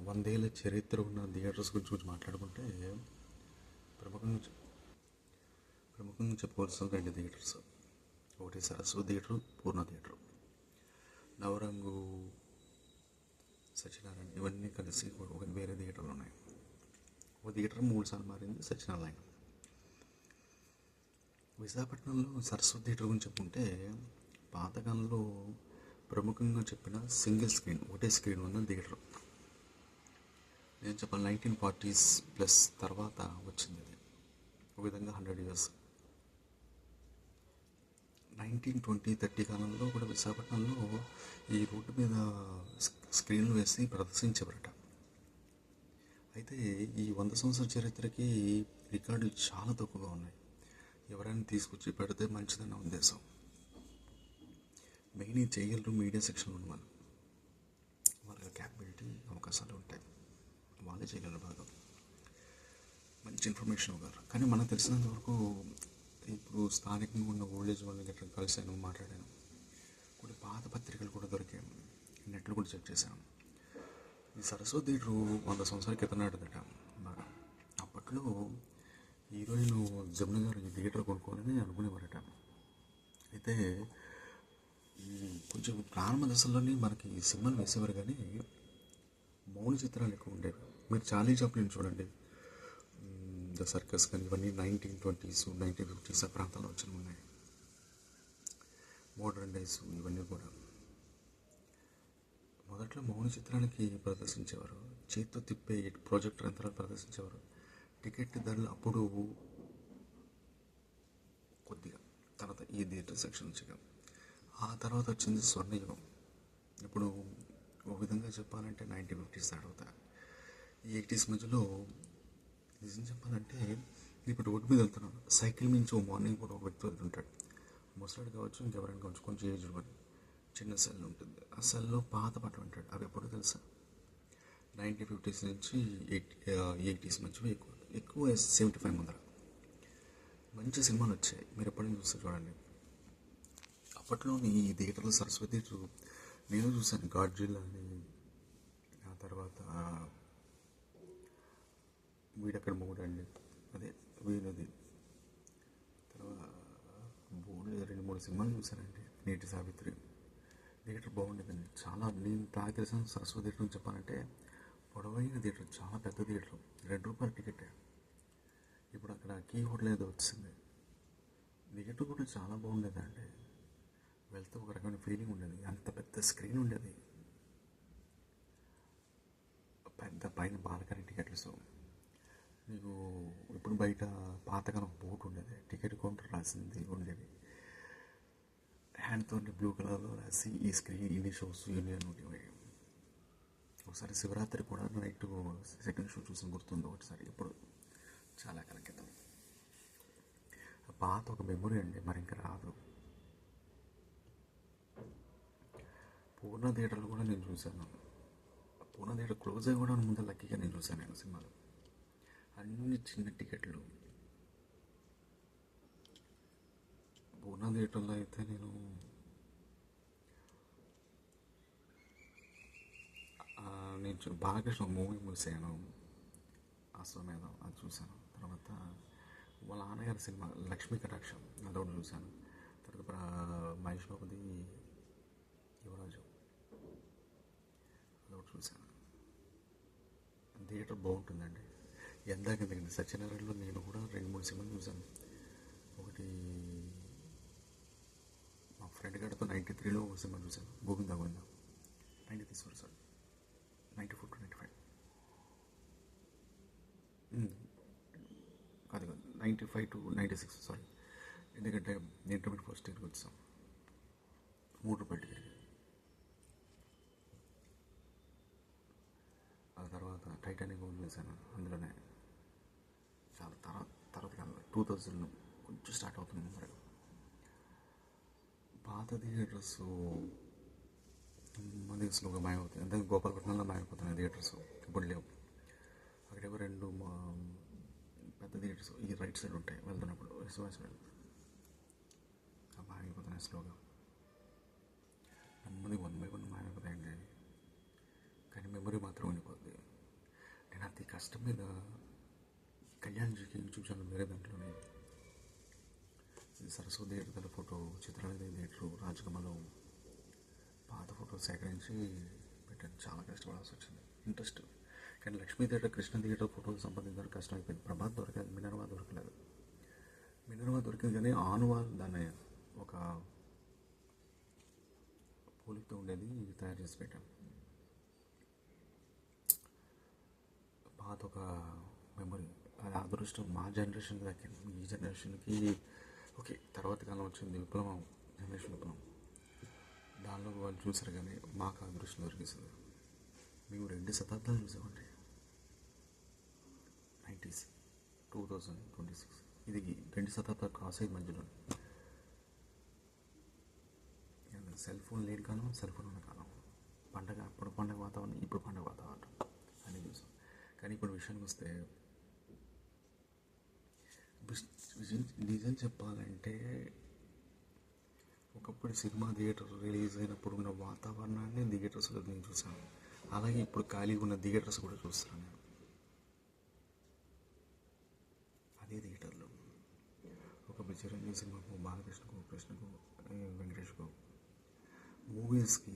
వందేళ్ళ చరిత్ర ఉన్న థియేటర్స్ గురించి మాట్లాడుకుంటే ప్రముఖంగా ప్రముఖంగా చెప్పుకోవాల్సిన రెండు థియేటర్స్. ఒకటి సరస్వతి థియేటర్, పూర్ణ థియేటర్. నవరంగు, సత్యనారాయణ ఇవన్నీ కలిసి ఒక వేరే థియేటర్లు ఉన్నాయి. ఒక థియేటర్ 3 సార్లు మారింది, సత్యనారాయణ. విశాఖపట్నంలో సరస్వతి థియేటర్ గురించి చెప్పుకుంటే పాతకాలంలో ప్రముఖంగా చెప్పిన సింగిల్ స్క్రీన్, ఒకటే స్క్రీన్ ఉన్న థియేటర్. నేను చెప్పాలి 1940s ప్లస్ తర్వాత వచ్చింది అది. ఒక విధంగా 100 years. 1920-30 కాలంలో కూడా విశాఖపట్నంలో ఈ రోడ్డు మీద స్క్రీన్లు వేసి ప్రదర్శించేవారట. అయితే ఈ 100 సంవత్సరాల చరిత్రకి రికార్డులు చాలా తక్కువగా ఉన్నాయి. ఎవరైనా తీసుకొచ్చి పెడితే మంచిదన్న ఉద్దేశం. మెయిన్ ఈ చేయగలరు మీడియా సెక్షన్ ఉన్న వాళ్ళు, వాళ్ళకి క్యాపబిలిటీ అవకాశాలు ఉంటాయి, వాళ్ళే చేయగలరు, బాగా మంచి ఇన్ఫర్మేషన్ ఇవ్వగలరు. కానీ మనకు తెలిసినంత వరకు ఇప్పుడు స్థానికంగా ఉన్న ఓల్డేజ్ వాళ్ళని గట్రా కలిసాను, మాట్లాడాను. కొన్ని పాత పత్రికలు కూడా దొరికాయి, నెట్లు కూడా చెక్ చేశాను. ఈ సరస్వతి థియేటరు 100 సంవత్సరాల క్రితం నాటిదట బాగా. అప్పట్లో హీరోయిన్ జమున గారు ఈ థియేటర్ కొనుక్కోవాలని అనుకునేవారట. అయితే ఈ కొంచెం ప్రారంభ దశల్లోనే మనకి సినిమాలు వేసేవారు, కానీ మౌన చిత్రాలు ఎక్కువ ఉండేవి. మీరు చార్లీ చాప్లిన్ చూడండి, ద సర్కస్ కానీ ఇవన్నీ 1920s 1950s ఆ ప్రాంతాల్లో వచ్చిన ఉన్నాయి. మోడర్న్ డేస్ ఇవన్నీ కూడా మొదట్లో మౌన చిత్రానికి ప్రదర్శించేవారు, చేతితో తిప్పే ప్రాజెక్టర్ యంత్రాలు ప్రదర్శించేవారు. టికెట్ ధరలు అప్పుడు కొద్దిగా, తర్వాత ఈ థియేటర్ సెక్షన్ వచ్చాక ఆ తర్వాత వచ్చింది స్వర్ణయుగం. ఇప్పుడు ఒక విధంగా చెప్పాలంటే 1950s తర్వాత ఈ 80s మధ్యలో నిజం చెప్పాలంటే ఇప్పుడు రోడ్డు మీద వెళ్తున్నాను, సైకిల్ నుంచి ఓ మార్నింగ్ కూడా ఒక వ్యక్తి వెళ్తుంటాడు, ముసలాడు కావచ్చు, ఇంకెవరైనా కావచ్చు, కొంచెం ఏజ్ కూడా, చిన్న సెల్ ఉంటుంది. ఆ సెల్లో పాత పాటలు ఉంటాడు. అవి ఎప్పుడో తెలుసా, 1950s నుంచి 80s మధ్య ఎక్కువ 75 ముందర మంచి సినిమాలు వచ్చాయి. మీరు ఎప్పుడైనా చూస్తే చూడండి. అప్పట్లో ఈ థియేటర్లో సరస్వతి థియేటర్ నేను చూశాను. గాడ్జిల్లా అని, ఆ తర్వాత వీడక్కడ మూడండి, అదే వీళ్ళది, తర్వాత 2-3 సినిమాలు చూశానండి. నేటి సావిత్రి థియేటర్ బాగుండేదండి చాలా. నేను నాకు తెలిసిన సరస్వతి థియేటర్ చెప్పాలంటే పొడవైన థియేటర్, చాలా పెద్ద థియేటర్, ₹2 టికెటే. ఇప్పుడు అక్కడ కీ హోటల్ ఏదో వచ్చింది. థియేటర్ కూడా చాలా బాగుండేదండి, వెళ్తే ఒక రకమైన ఫీలింగ్ ఉండేది. అంత పెద్ద స్క్రీన్ ఉండేది, పెద్ద పైన బాల్కనీ టికెట్స్. మీకు ఇప్పుడు బయట పాతకాలం బోర్డు ఉండేది, టికెట్ కౌంటర్ రాసింది ఉండేది, హ్యాండ్తో బ్లూ కలర్లో రాసి ఈ స్క్రీన్ ఇన్ని షోస్ యూనియన్ ఉండేవి. ఒకసారి శివరాత్రి కూడా నైట్ సెకండ్ షో చూసిన గుర్తుంది ఒకసారి, ఇప్పుడు చాలా కాలం క్రితం. పాత ఒక మెమొరీ అండి, మరి ఇంకా రాదు. పూర్ణ థియేటర్లు కూడా నేను చూశాను. పూర్ణ థియేటర్ క్లోజ్ అయ్యి కూడా ముందు లక్కీగా నేను చూశాను. నేను సినిమాలు అన్ని చిన్న టికెట్లు. పూర్ణ థియేటర్లో అయితే నేను బాలకృష్ణ మూవీ చూశాను, అశ్వమేధం, అది చూశాను. తర్వాత వాళ్ళ నాన్నగారి సినిమా లక్ష్మీ కటాక్షం అదొకటి చూశాను. తర్వాత మహేష్ బాబుది యువరాజు అదొకటి చూశాను. థియేటర్ బాగుంటుందండి. ఎందాక ఎందుకండి సత్యనారాయణలో నేను కూడా 2-3 సినిమాలు చూశాను. ఒకటి మా ఫ్రెండ్ గారితో 93లో ఒక సినిమా చూశాను, గోవిందా గోవిందా. 93 సారీ, 94 to 95 కాదు కాదు 95 to 96 సారీ. ఎందుకంటే ఇంటర్మీడియట్ ఫస్ట్ ఇయర్కి వచ్చాం. ₹3 టికెట్. ఆ తర్వాత టైటానిక్ చూశాను, అందులోనే చాలా తర్వాత కాలంలో 2000 కొంచెం స్టార్ట్ అవుతుంది ముందర. పాత థియేటర్స్ మన స్లోగా మాయమవుతాయి, అంతే. గోపాలపట్నంలో మాయమైపోతున్నాయి థియేటర్స్, ఇప్పుడు లేవు. అక్కడేవో 2 పెద్ద థియేటర్స్ ఈ రైట్ సైడ్ ఉంటాయి, వెళ్తున్నప్పుడు విశ్వాస మాయమైపోతున్నాయి స్లోగా. నెమ్మది 1 by 1 మాయమైపోతాయండి, కానీ మెమరీ మాత్రం ఉండిపోద్ది. మీద కళ్యాణ్జీకి యూట్యూబ్ ఛానల్ వేరే దాంట్లోనే Saraswati theatre photo, Chitralaya theatre, Rajakamalam పాత ఫోటో సేకరించి పెట్టాను. చాలా కష్టపడాల్సి వచ్చింది, ఇంట్రెస్ట్. కానీ లక్ష్మీ థియేటర్, కృష్ణ థియేటర్ ఫోటోలు సంపాదించడానికి కష్టం అయిపోయింది. ప్రభాత్ దొరకలేదు, మినర్వా దొరకలేదు. మినర్వా దొరికింది కానీ ఆనువాల్ దాన్ని ఒక పోలికతో ఉండేది తయారు చేసి పెట్టాను. పాత ఒక మెమరీ, అది అదృష్టం మా జనరేషన్కి దక్కింది. ఈ జనరేషన్కి ఓకే, తర్వాత కాలం వచ్చింది విప్లవం, జనరేషన్ విప్లవం, దానిలో వాళ్ళు చూసారు కానీ మాకు అదృష్టం దొరికిస్తుంది. మేము 2 శతాబ్దాలు చూసామండి. 90s, 2026, ఇది 2 శతాబ్దాలు క్రాస్ అయ్యి మధ్యలో. సెల్ ఫోన్ లేని కాలం, సెల్ ఫోన్ ఉన్న కాలం, పండగ అప్పుడు పండగ వాతావరణం, ఇప్పుడు పండగ వాతావరణం అని చూసాం. కానీ ఇప్పుడు విషయానికి వస్తే నిజం చెప్పాలంటే ఒకప్పుడు సినిమా థియేటర్ రిలీజ్ అయినప్పుడు ఉన్న వాతావరణాన్ని థియేటర్స్లో నేను చూసాను. అలాగే ఇప్పుడు ఖాళీగా ఉన్న థియేటర్స్ కూడా చూస్తున్నాను నేను. అదే థియేటర్లో ఒకప్పుడు చిరంజీవి సినిమాకు, బాలకృష్ణకు, కృష్ణకు, వెంకటేష్కు మూవీస్కి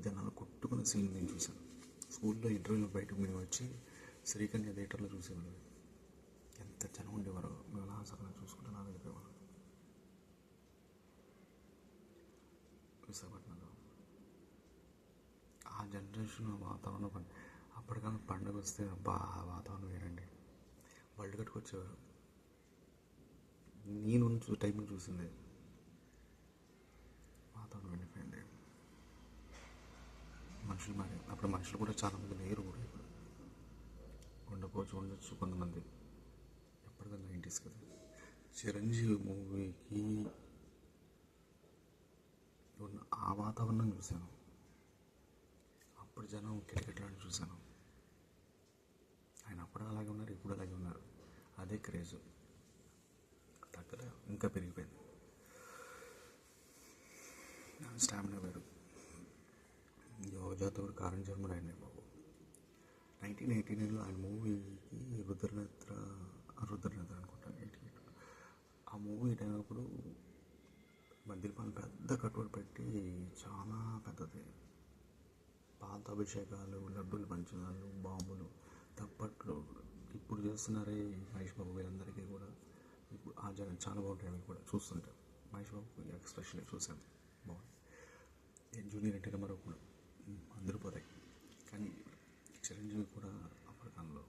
జనాలు కొట్టుకున్న సీన్ నేను చూశాను. స్కూల్లో ఇంటర్వ్యూలో బయటకు మేము వచ్చి శ్రీకన్య థియేటర్లో చూసేవాళ్ళు. ఎంత జనం ఉండేవారో, మేము అలా సగం చూసుకుంటే నా వెళ్ళిపోయేవాళ్ళం. విశాఖపట్నంలో ఆ జనరేషన్ వాతావరణం, అప్పటికన్నా పండుగ వస్తే ఆ వాతావరణం వేరండి. వరల్డ్ కప్కి వచ్చేవారు. నేను టైంలో చూసింది వాతావరణం వెళ్ళిపోయింది. మనుషులు మరి అప్పుడు మనుషులు కూడా చాలామంది లేరు కూడా. ఇప్పుడు ఉండొచ్చు కొంతమంది. ఎప్పటికన్నా 90s కదా. చిరంజీవి మూవీకి ఉన్న ఆ వాతావరణం చూశాను. అప్పుడు జనం కిటకిటలాంటి చూశాను. ఆయన అప్పుడు అలాగే ఉన్నారు, ఇప్పుడు అలాగే ఉన్నారు. అదే క్రేజ్ తగ్గలే, ఇంకా పెరిగిపోయింది. స్టామినా వేరు. యోగజాతకుడు కారణ్ జన్మలు ఆయన బాబు. 1989లో ఆయన మూవీకి రుద్రనేత్ర అనుకుంటాను, 88. ఆ మూవీ అయినప్పుడు మద్యపానం పెద్ద కట్టుబడి పెట్టి, చాలా పెద్దది, పాత అభిషేకాలు, లడ్డూలు పంచదాలు, బాంబులు, తప్పట్లు. ఇప్పుడు చేస్తున్నారే మహేష్ బాబు వీళ్ళందరికీ కూడా ఇప్పుడు ఆ జగన్ చాలా బాగుంటాయి. అవి కూడా చూస్తుంటాం. మహేష్ బాబు ఎక్స్ప్రెషన్ చూసాను, బాగుంది. జూనియర్ ఎన్టీ రామారావు కూడా అందరూ పోతాయి. కానీ చిరంజీవి కూడా అప్పటి కాలంలో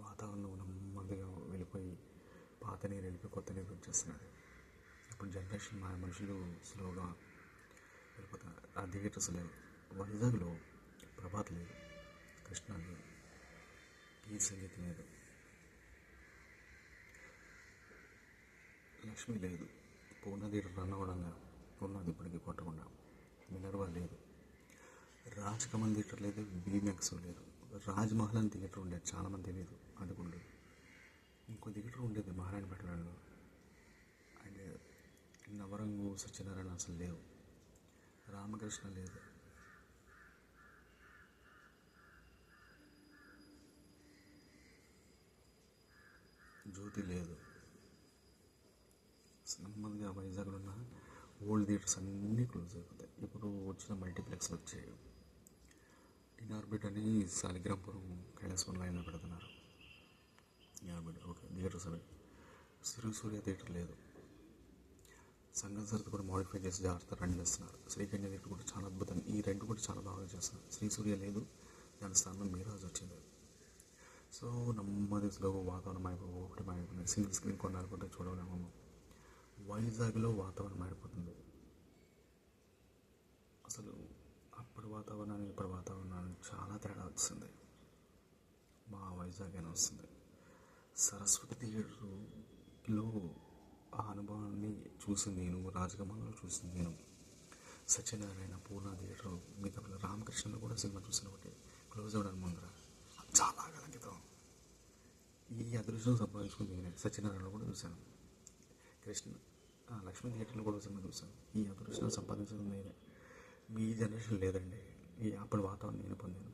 వాతావరణం నెమ్మదిగా వెళ్ళిపోయి, పాత నీరు వెళ్ళిపోయి కొత్త నీరు వచ్చేస్తున్నాడు. ఇప్పుడు జనరేషన్ మనుషులు స్లోగా వెళ్ళిపోతున్నారు. ఆ థియేటర్స్ లేవు. వైజాగ్లో ప్రభాత్ లేదు, కృష్ణ లేదు, ఈ సంగీతం లేదు, లక్ష్మి లేదు, పూర్ణ థియేటర్ రన్ అవ్వడంగా ఉన్నది ఇప్పటికీ కొట్టకుండా. మినర్వా లేదు, రాజ్ కమల్ థియేటర్ లేదు, బీమెక్స్ లేదు, రాజ్మహల్ అని థియేటర్ ఉండేది, చాలామంది తెలియదు, అది కూడా లేదు. ఇంకో థియేటర్ ఉండేది మహారాణపేటలో, అండ్ నవరంగు సత్యనారాయణ అసలు లేవు, రామకృష్ణ లేదు. జ్యోతి లేదు. నెమ్మదిగా వైజాగ్లో ఉన్న ఓల్డ్ థియేటర్స్ అన్నీ క్లోజ్ అయిపోతాయి. ఇప్పుడు వచ్చిన మల్టీప్లెక్స్లు వచ్చాయి. ఇన్ఆర్బిట్ అని సాలిగ్రాంపురం కైలాసవరం లైన్లో పెడుతున్నారు. ఇన్ఆర్బిట్ ఓకే థియేటర్స్ అవి. సూర్య థియేటర్ లేదు. సంగం సరిత కూడా మోడిఫై చేసి జాగ్రత్త రన్ చేస్తున్నారు. శ్రీకన్య థియేటర్ కూడా చాలా అద్భుతంగా, ఈ రెండు కూడా చాలా బాగా చేస్తున్నారు. సూర్య లేదు, దాని స్థానంలో మీరాజ్ వచ్చింది. సో నెమ్మది స్లోగా వాతావరణం అయిపోయి సింగిల్ స్క్రీన్ కొనాలనుకుంటే చూడలేము. వైజాగ్లో వాతావరణం మారిపోతుంది. అసలు అప్పటి వాతావరణానికి ఇప్పటి వాతావరణానికి చాలా తేడా వచ్చింది. మా వైజాగ్ అయినా వస్తుంది. సరస్వతి థియేటర్లో ఆ అనుభవాన్ని చూసింది నేను, రాజకమల్లో చూసింది నేను, సత్యనారాయణ, పూర్ణ థియేటర్, మిగతా రామకృష్ణలో కూడా సినిమా చూసిన ఒకటి క్లోజ్ అవ్వడానికి ముందర చాలా కాలం క్రితం. ఈ అదృష్టం సంపాదించుకుంది నేనే. సత్యనారాయణ కూడా చూశాను, లక్ష్మీ థియేటర్లో కూడా సినిమా చూశాను. ఈ అదృష్టం సంపాదించడం నేనే. మీ జనరేషన్ లేదండి. ఈ అప్పటి వాతావరణం నేను పొందాను.